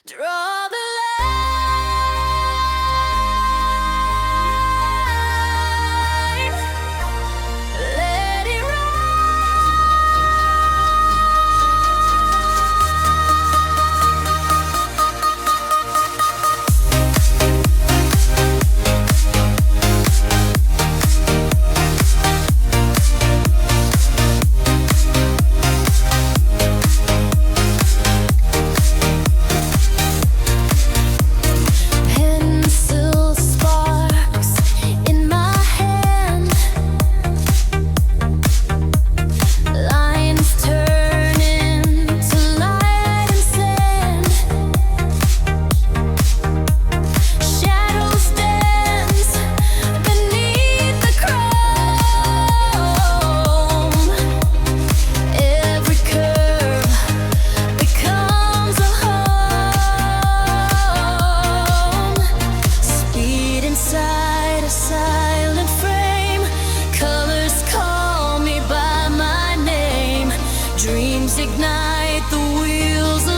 Draw the line, let it pencil sparks in my hand, lines turn into light and sand, shadows dance beneath the chrome, every curve becomes a home. Speed inside a silent frame, colors call me by my name, dreams ignite